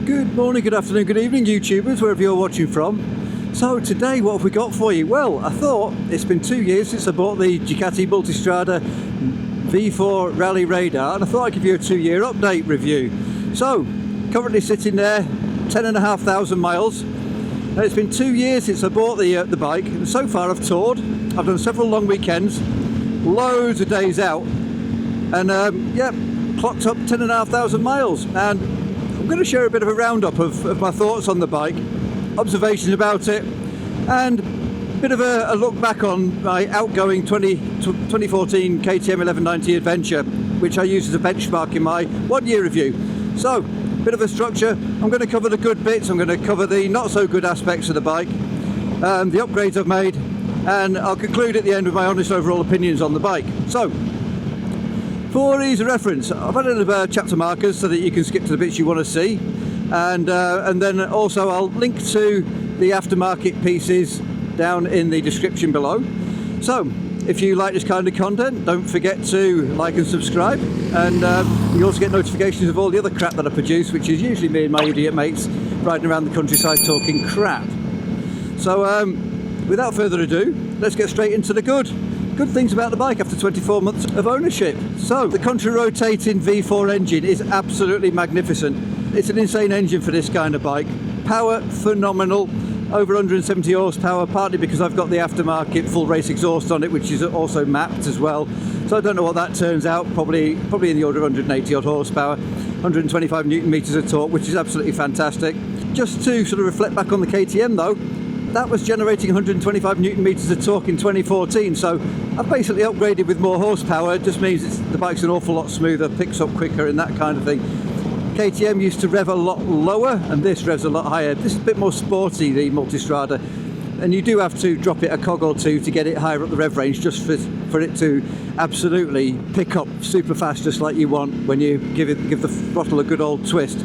Good morning, good afternoon, good evening, YouTubers, wherever you're watching from. So today, what have we got for you? Well, I thought it's been 2 years since I bought the Ducati Multistrada V4 Rally radar, and I thought I'd give you a 2-year update review. So, currently sitting there, 10,500 miles. And it's been 2 years since I bought the bike, and so far I've toured. I've done several long weekends, loads of days out, and yeah, clocked up 10,500 miles. And I'm going to share a bit of a roundup of my thoughts on the bike, observations about it, and a bit of a look back on my outgoing 2014 KTM 1190 Adventure, which I used as a benchmark in my 1-year review. So, bit of a structure. I'm going to cover the good bits, I'm going to cover the not so good aspects of the bike, the upgrades I've made, and I'll conclude at the end with my honest overall opinions on the bike. So, for ease of reference, I've added a chapter markers so that you can skip to the bits you want to see, and then also I'll link to the aftermarket pieces down in the description below. So if you like this kind of content, don't forget to like and subscribe, and you also get notifications of all the other crap that I produce, which is usually me and my idiot mates riding around the countryside talking crap. So without further ado, let's get straight into the good things about the bike after 24 months of ownership. So the contra-rotating V4 engine is absolutely magnificent. It's an insane engine for this kind of bike. Power phenomenal, over 170 horsepower, partly because I've got the aftermarket full race exhaust on it, which is also mapped as well. So I don't know what that turns out, probably in the order of 180 odd horsepower, 125 newton meters of torque, which is absolutely fantastic. Just to sort of reflect back on the KTM though, that was generating 125 newton meters of torque in 2014, so I've basically upgraded with more horsepower. It just means the bike's an awful lot smoother, picks up quicker and that kind of thing. KTM used to rev a lot lower, and this revs a lot higher. This is a bit more sporty, the Multistrada, and you do have to drop it a cog or two to get it higher up the rev range, just for it to absolutely pick up super fast, just like you want when you give the throttle a good old twist.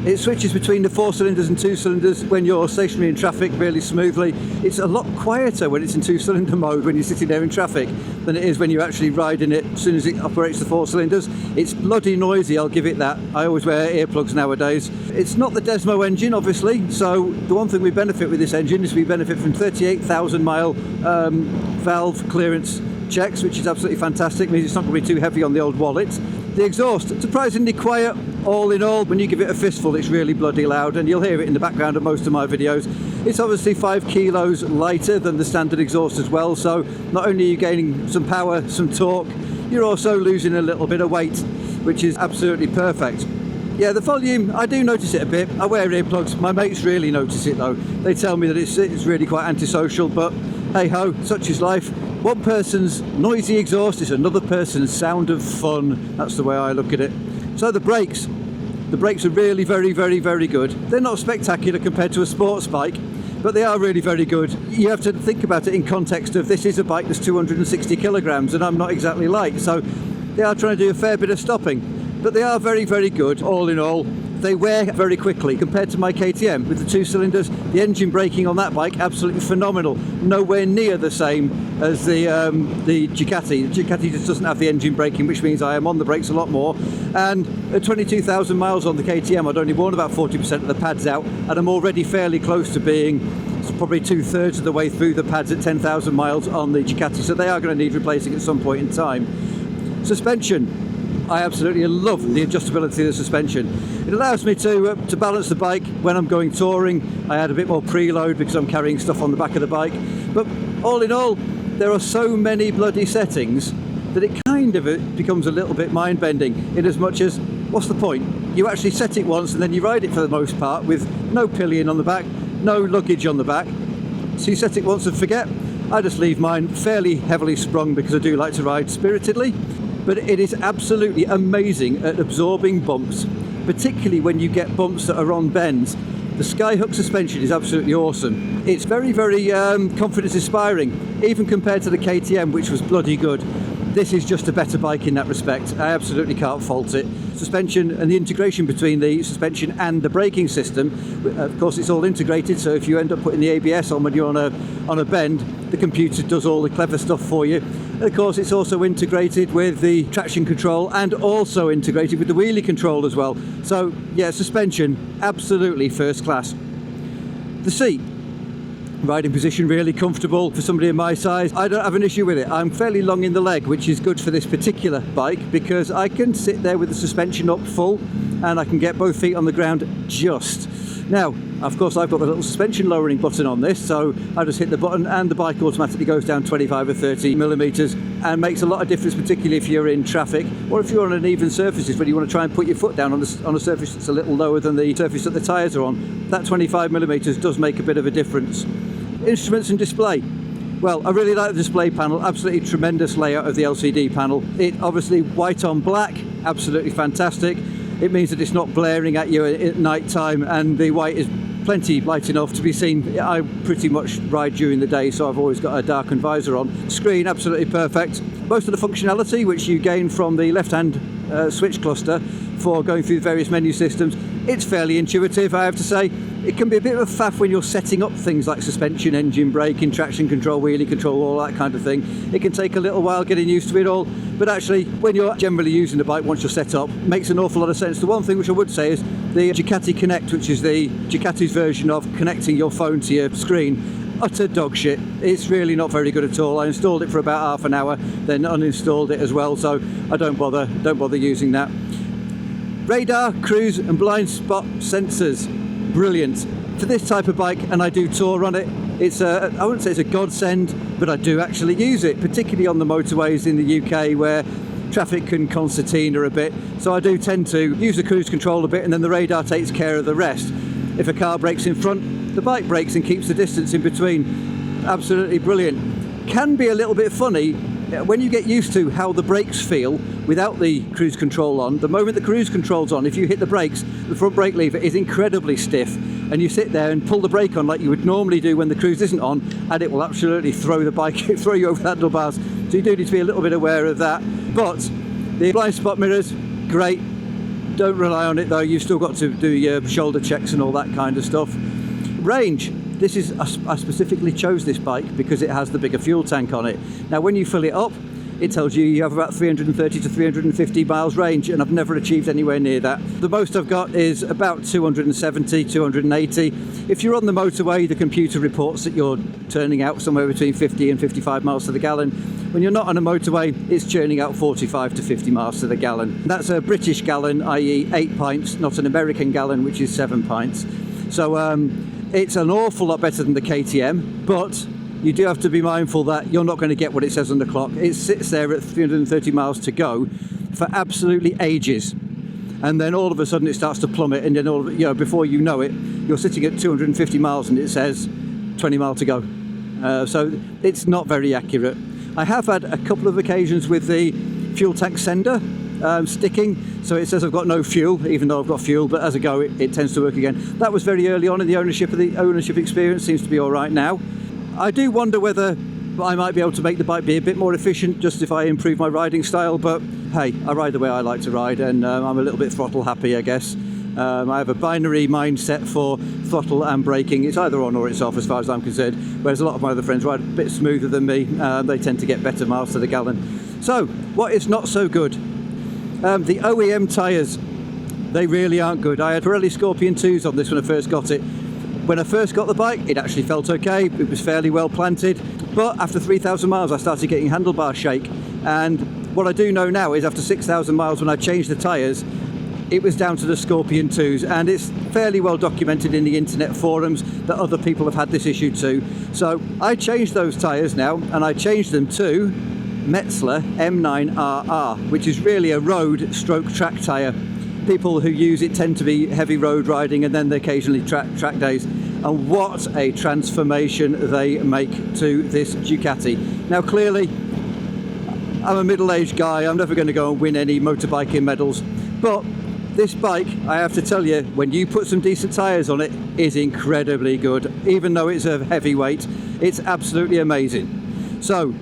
It switches between the 4 cylinders and 2 cylinders when you're stationary in traffic really smoothly. It's a lot quieter when it's in 2-cylinder mode when you're sitting there in traffic than it is when you're actually riding it as soon as it operates the 4 cylinders. It's bloody noisy, I'll give it that. I always wear earplugs nowadays. It's not the Desmo engine, obviously, so the one thing we benefit with this engine is we benefit from 38,000 mile valve clearance checks, which is absolutely fantastic. It means it's not going to be too heavy on the old wallet. The exhaust, surprisingly quiet, all in all. When you give it a fistful, it's really bloody loud, and you'll hear it in the background of most of my videos. It's obviously 5 kilos lighter than the standard exhaust as well, so not only are you gaining some power, some torque, you're also losing a little bit of weight, which is absolutely perfect. Yeah, the volume, I do notice it a bit. I wear earplugs. My mates really notice it though. They tell me that it's really quite antisocial, but hey ho, such is life. One person's noisy exhaust is another person's sound of fun. That's the way I look at it. So the brakes are really very, very, very good. They're not spectacular compared to a sports bike, but they are really very good. You have to think about it in context of this is a bike that's 260 kilograms, and I'm not exactly light, so they are trying to do a fair bit of stopping. But they are very, very good, all in all. They wear very quickly compared to my KTM with the 2 cylinders. The engine braking on that bike, absolutely phenomenal. Nowhere near the same as the Ducati. The Ducati just doesn't have the engine braking, which means I am on the brakes a lot more. And at 22,000 miles on the KTM, I'd only worn about 40% of the pads out, and I'm already fairly close to being probably 2/3 of the way through the pads at 10,000 miles on the Ducati, so they are going to need replacing at some point in time. Suspension. I absolutely love the adjustability of the suspension. It allows me to balance the bike when I'm going touring. I add a bit more preload because I'm carrying stuff on the back of the bike. But all in all, there are so many bloody settings that it kind of becomes a little bit mind-bending, in as much as, what's the point? You actually set it once and then you ride it for the most part with no pillion on the back, no luggage on the back. So you set it once and forget. I just leave mine fairly heavily sprung because I do like to ride spiritedly. But it is absolutely amazing at absorbing bumps, particularly when you get bumps that are on bends. The Skyhook suspension is absolutely awesome. It's very, very confidence inspiring, even compared to the KTM, which was bloody good. this is just a better bike in that respect. I absolutely can't fault it. Suspension and the integration between the suspension and the braking system, of course it's all integrated, so if you end up putting the ABS on when you're on a bend, the computer does all the clever stuff for you. And of course it's also integrated with the traction control and also integrated with the wheelie control as well. So yeah, suspension, absolutely first class. The seat, riding position really comfortable for somebody of my size. I don't have an issue with it. I'm fairly long in the leg, which is good for this particular bike because I can sit there with the suspension up full and I can get both feet on the ground just. Now, of course, I've got the little suspension lowering button on this, so I just hit the button and the bike automatically goes down 25 or 30 millimeters and makes a lot of difference, particularly if you're in traffic or if you're on uneven surfaces when you want to try and put your foot down on a surface that's a little lower than the surface that the tyres are on. That 25 millimeters does make a bit of a difference. Instruments and display. Well, I really like the display panel, absolutely tremendous layout of the LCD panel. It obviously white on black, absolutely fantastic. It means that it's not blaring at you at night time, and the white is plenty light enough to be seen. I pretty much ride during the day, so I've always got a darkened visor on. Screen, absolutely perfect. Most of the functionality which you gain from the left-hand switch cluster for going through the various menu systems, it's fairly intuitive, I have to say. It can be a bit of a faff when you're setting up things like suspension, engine braking, traction control, wheelie control, all that kind of thing. It can take a little while getting used to it all, but actually when you're generally using the bike once you're set up, it makes an awful lot of sense. The one thing which I would say is the Ducati Connect, which is the Ducati's version of connecting your phone to your screen, utter dog shit. It's really not very good at all. I installed it for about half an hour, then uninstalled it as well, so I don't bother using that. Radar, cruise and blind spot sensors, brilliant. For this type of bike, and I do tour on it, it's I wouldn't say it's a godsend, but I do actually use it, particularly on the motorways in the UK where traffic can concertina a bit. So I do tend to use the cruise control a bit, and then the radar takes care of the rest. If a car brakes in front, the bike brakes and keeps the distance in between. Absolutely brilliant. Can be a little bit funny when you get used to how the brakes feel without the cruise control on. The moment the cruise control's on, if you hit the brakes, the front brake lever is incredibly stiff, and you sit there and pull the brake on like you would normally do when the cruise isn't on, and it will absolutely throw the bike, throw you over the handlebars. So you do need to be a little bit aware of that. But the blind spot mirrors, great. Don't rely on it though. You've still got to do your shoulder checks and all that kind of stuff. Range. This is, I specifically chose this bike because it has the bigger fuel tank on it. Now when you fill it up, it tells you have about 330 to 350 miles range, and I've never achieved anywhere near that. The most I've got is about 270, 280. If you're on the motorway, the computer reports that you're turning out somewhere between 50 and 55 miles to the gallon. When you're not on a motorway, it's churning out 45 to 50 miles to the gallon. That's a British gallon, i.e. 8 pints, not an American gallon, which is 7 pints. So it's an awful lot better than the KTM, but you do have to be mindful that you're not going to get what it says on the clock. It sits there at 330 miles to go for absolutely ages, and then all of a sudden it starts to plummet, and then before you know it, you're sitting at 250 miles and it says 20 miles to go. So it's not very accurate. I have had a couple of occasions with the fuel tank sender sticking, so it says I've got no fuel, even though I've got fuel, but as I go it tends to work again. That was very early on in the ownership experience. Seems to be all right now. I do wonder whether I might be able to make the bike be a bit more efficient just if I improve my riding style, but hey, I ride the way I like to ride, and I'm a little bit throttle happy, I guess. I have a binary mindset for throttle and braking. It's either on or it's off as far as I'm concerned, whereas a lot of my other friends ride a bit smoother than me. They tend to get better miles to the gallon. So what is not so good? The OEM tyres, they really aren't good. I had Pirelli Scorpion 2s on this when I first got it. When I first got the bike, it actually felt okay. It was fairly well planted, but after 3,000 miles I started getting handlebar shake, and what I do know now is after 6,000 miles when I changed the tyres, it was down to the Scorpion 2s, and it's fairly well documented in the internet forums that other people have had this issue too. So I changed those tyres now, and I changed them to Metzler M9RR, which is really a road stroke track tyre. People who use it tend to be heavy road riding, and then they occasionally track days. And what a transformation they make to this Ducati. Now clearly, I'm a middle-aged guy, I'm never going to go and win any motorbiking medals, but this bike, I have to tell you, when you put some decent tyres on it, is incredibly good. Even though it's a heavyweight, it's absolutely amazing. So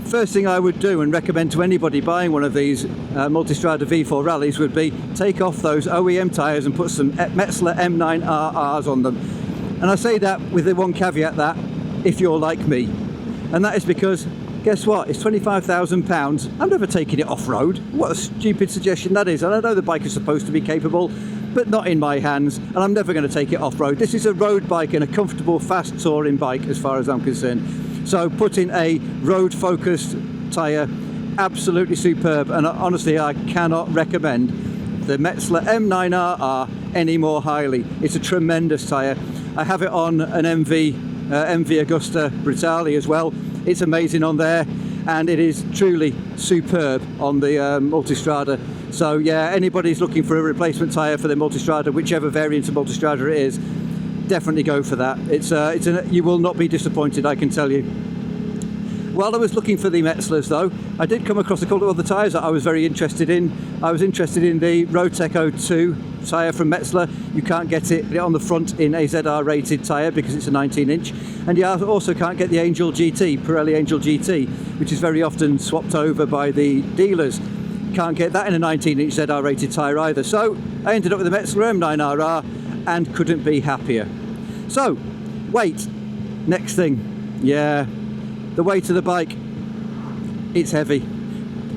first thing I would do and recommend to anybody buying one of these Multistrada V4 Rallys would be take off those OEM tyres and put some Metzeler M9RRs on them. And I say that with the one caveat, that if you're like me, and that is because guess what, it's £25,000. I'm never taking it off-road. What a stupid suggestion that is. And I know the bike is supposed to be capable, but not in my hands, and I'm never going to take it off-road. This is a road bike and a comfortable, fast touring bike as far as I'm concerned. So putting a road-focused tyre, absolutely superb, and honestly I cannot recommend the Metzeler M9RR any more highly. It's a tremendous tyre. I have it on an MV Augusta Brutale as well. It's amazing on there, and it is truly superb on the Multistrada. So yeah, anybody's looking for a replacement tyre for the Multistrada, whichever variant of Multistrada it is, definitely go for that. You will not be disappointed, I can tell you. While I was looking for the Metzlers though, I did come across a couple of other tyres that I was very interested in. I was interested in the Roadtec 02 tyre from Metzeler. You can't get it on the front in a ZR rated tyre because it's a 19-inch. And you also can't get the Angel GT, Pirelli Angel GT, which is very often swapped over by the dealers. Can't get that in a 19-inch ZR rated tyre either. So I ended up with the Metzeler M9RR and couldn't be happier. So, weight. Next thing. Yeah, the weight of the bike. It's heavy.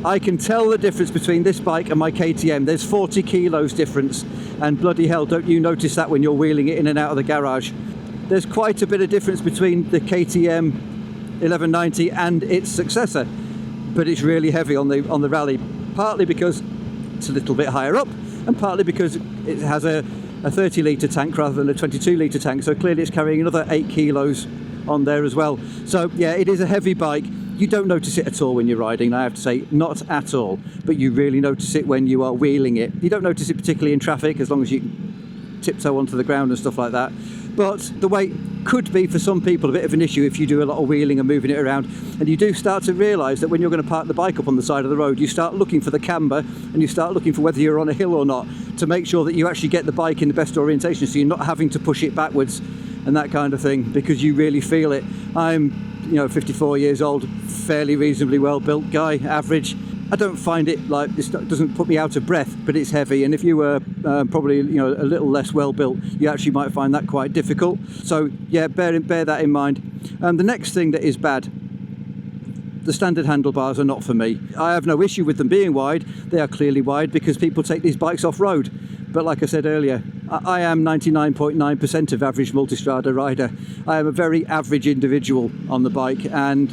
I can tell the difference between this bike and my KTM. There's 40 kilos difference, and bloody hell, don't you notice that when you're wheeling it in and out of the garage. There's quite a bit of difference between the KTM 1190 and its successor, but it's really heavy on the Rally, partly because it's a little bit higher up, and partly because it has a 30 litre tank rather than a 22 litre tank, so clearly it's carrying another 8 kilos on there as well. So yeah, it is a heavy bike. You don't notice it at all when you're riding, I have to say, not at all, but you really notice it when you are wheeling it. You don't notice it particularly in traffic, as long as you can tiptoe onto the ground and stuff like that. But the weight could be, for some people, a bit of an issue if you do a lot of wheeling and moving it around. And you do start to realise that when you're going to park the bike up on the side of the road, you start looking for the camber, and you start looking for whether you're on a hill or not, to make sure that you actually get the bike in the best orientation, so you're not having to push it backwards and that kind of thing, because you really feel it. I'm 54 years old, fairly reasonably well built guy, average. I don't find it like, this doesn't put me out of breath, but it's heavy, and if you were probably a little less well built, you actually might find that quite difficult. So yeah, bear that in mind. The next thing that is bad, the standard handlebars are not for me. I have no issue with them being wide. They are clearly wide because people take these bikes off-road. But like I said earlier, I am 99.9% of average Multistrada rider. I am a very average individual on the bike, and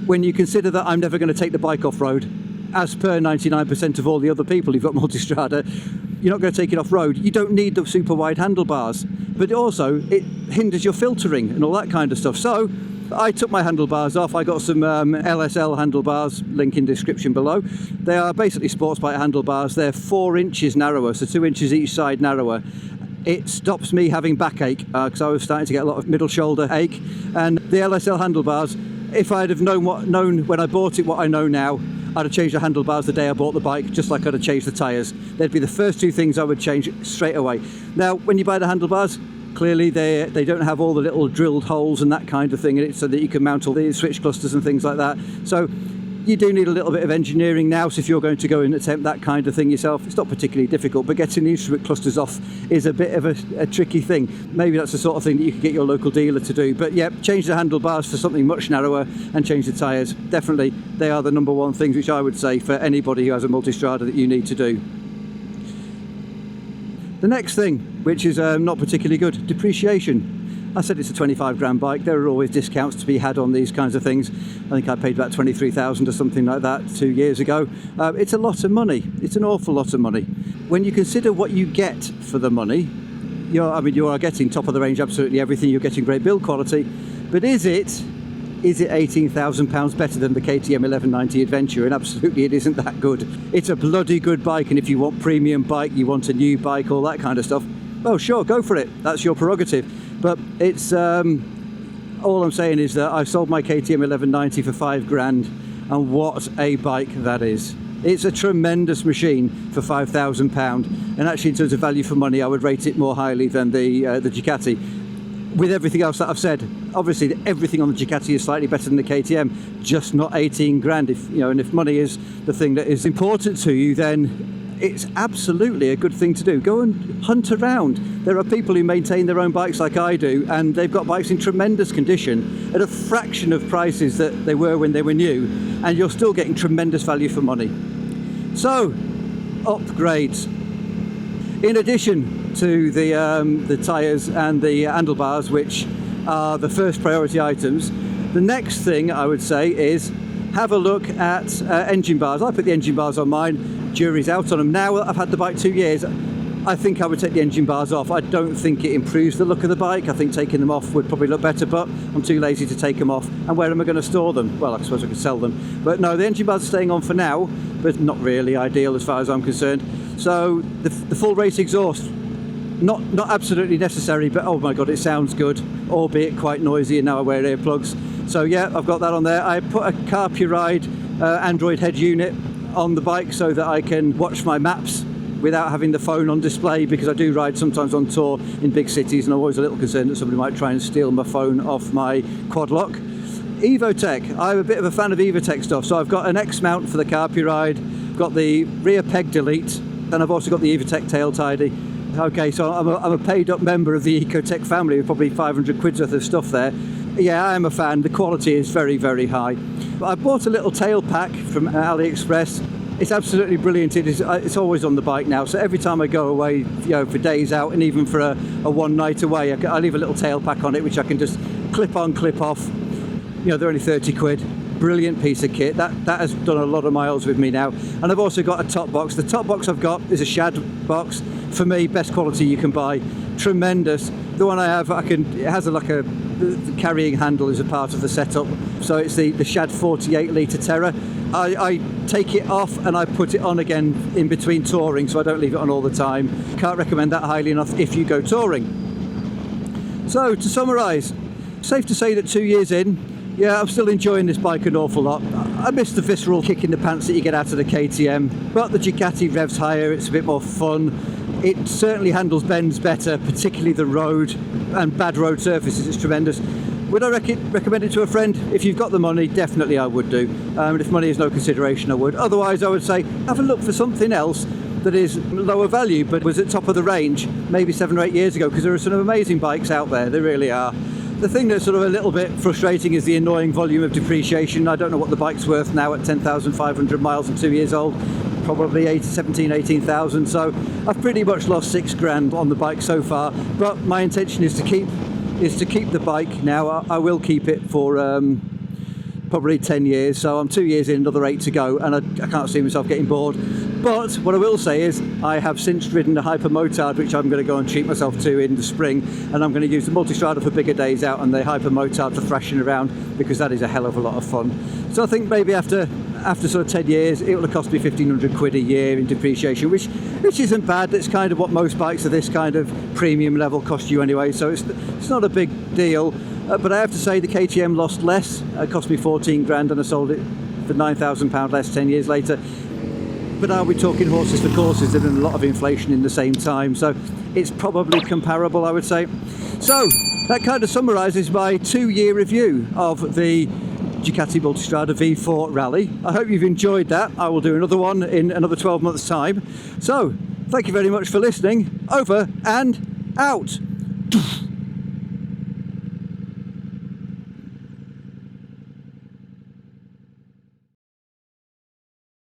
when you consider that I'm never going to take the bike off-road, as per 99% of all the other people who've got Multistrada, you're not going to take it off-road. You don't need the super wide handlebars, but also it hinders your filtering and all that kind of stuff. So I took my handlebars off. I got some LSL handlebars, link in description below. They are basically sports bike handlebars. They're 4 inches narrower, so 2 inches each side narrower. It stops me having backache because I was starting to get a lot of middle shoulder ache. And the LSL handlebars, if I'd have known when I bought it what I know now, I'd have changed the handlebars the day I bought the bike, just like I'd have changed the tyres. They'd be the first 2 things I would change straight away. Now, when you buy the handlebars, clearly they don't have all the little drilled holes and that kind of thing in it, so that you can mount all the switch clusters and things like that. So you do need a little bit of engineering now, so if you're going to go and attempt that kind of thing yourself, it's not particularly difficult, but getting the instrument clusters off is a bit of a tricky thing. Maybe that's the sort of thing that you could get your local dealer to do. But yeah, change the handlebars for something much narrower and change the tyres. Definitely, they are the number one things which I would say for anybody who has a Multistrada that you need to do. The next thing, which is not particularly good, depreciation. I said it's a 25 grand bike. There are always discounts to be had on these kinds of things. I think I paid about 23,000 or something like that 2 years ago. It's a lot of money. It's an awful lot of money. When you consider what you get for the money, you are getting top of the range, absolutely everything. You're getting great build quality. But is it £18,000 better than the KTM 1190 Adventure? And absolutely it isn't that good. It's a bloody good bike, and if you want premium bike, you want a new bike, all that kind of stuff, well sure, go for it. That's your prerogative. But it's all I'm saying is that I sold my KTM 1190 for 5 grand, and what a bike that is. It's a tremendous machine for £5,000, and actually in terms of value for money I would rate it more highly than the Ducati. with everything else that I've said. Obviously everything on the Ducati is slightly better than the KTM, just not 18 grand. If you know, and if money is the thing that is important to you, then it's absolutely a good thing to do. Go and hunt around. There are people who maintain their own bikes like I do, and they've got bikes in tremendous condition at a fraction of prices that they were when they were new, and you're still getting tremendous value for money. So, upgrades. In addition to the tyres and the handlebars, which are the first priority items, the next thing I would say is have a look at engine bars. I put the engine bars on mine, jury's out on them. Now I've had the bike 2 years, I think I would take the engine bars off. I don't think it improves the look of the bike. I think taking them off would probably look better, but I'm too lazy to take them off. And where am I going to store them? Well, I suppose I could sell them. But no, the engine bars are staying on for now, but not really ideal as far as I'm concerned. So the full race exhaust, not absolutely necessary, but oh my god, it sounds good, albeit quite noisy, and now I wear earplugs. So yeah, I've got that on there. I put a Carplay Android head unit on the bike so that I can watch my maps without having the phone on display, because I do ride sometimes on tour in big cities and I'm always a little concerned that somebody might try and steal my phone off my quad lock. Evotech, I'm a bit of a fan of Evotech stuff, so I've got an X mount for the Carplay, got the rear peg delete, and I've also got the Evotech tail tidy. Okay, so I'm a paid up member of the Ecotech family with probably 500 quid's worth of stuff there. Yeah, I am a fan. The quality is very, very high. I bought a little tail pack from AliExpress. It's absolutely brilliant. It's always on the bike now, so every time I go away, you know, for days out, and even for a one night away, I leave a little tail pack on it which I can just clip on, clip off. You know, they're only 30 quid. Brilliant piece of kit. That has done a lot of miles with me now. And I've also got a top box. The top box I've got is a shad box. For me, best quality you can buy. Tremendous. The one I have, it has the carrying handle is a part of the setup. So it's the Shad 48 litre Terra. I take it off and I put it on again in between touring, so I don't leave it on all the time. Can't recommend that highly enough if you go touring. So to summarise, safe to say that 2 years in, yeah, I'm still enjoying this bike an awful lot. I miss the visceral kick in the pants that you get out of the KTM, but the Ducati revs higher, it's a bit more fun. It certainly handles bends better, particularly the road and bad road surfaces. It's tremendous. Would I recommend it to a friend? If you've got the money, definitely I would do. And if money is no consideration, I would. Otherwise, I would say have a look for something else that is lower value but was at top of the range maybe 7 or 8 years ago, because there are some amazing bikes out there. They really are. The thing that's sort of a little bit frustrating is the annoying volume of depreciation. I don't know what the bike's worth now at 10,500 miles and 2 years old. Probably 18,000. So I've pretty much lost 6 grand on the bike so far. But my intention is to keep the bike now. I will keep it for probably 10 years. So I'm 2 years in, another 8 to go, and I can't see myself getting bored. But what I will say is I have since ridden a Hypermotard, which I'm going to go and treat myself to in the spring, and I'm going to use the Multistrada for bigger days out and the Hypermotard for thrashing around, because that is a hell of a lot of fun. So I think maybe after sort of 10 years it will have cost me 1,500 quid a year in depreciation, which isn't bad. That's kind of what most bikes of this kind of premium level cost you anyway, so it's not a big deal. But I have to say the KTM lost less. It cost me 14 grand and I sold it for £9,000 less 10 years later. But are we talking horses for courses? There's been a lot of inflation in the same time, so it's probably comparable, I would say. So that kind of summarises my 2-year review of the Ducati Multistrada V4 Rally. I hope you've enjoyed that. I will do another one in another 12 months' time. So thank you very much for listening. Over and out.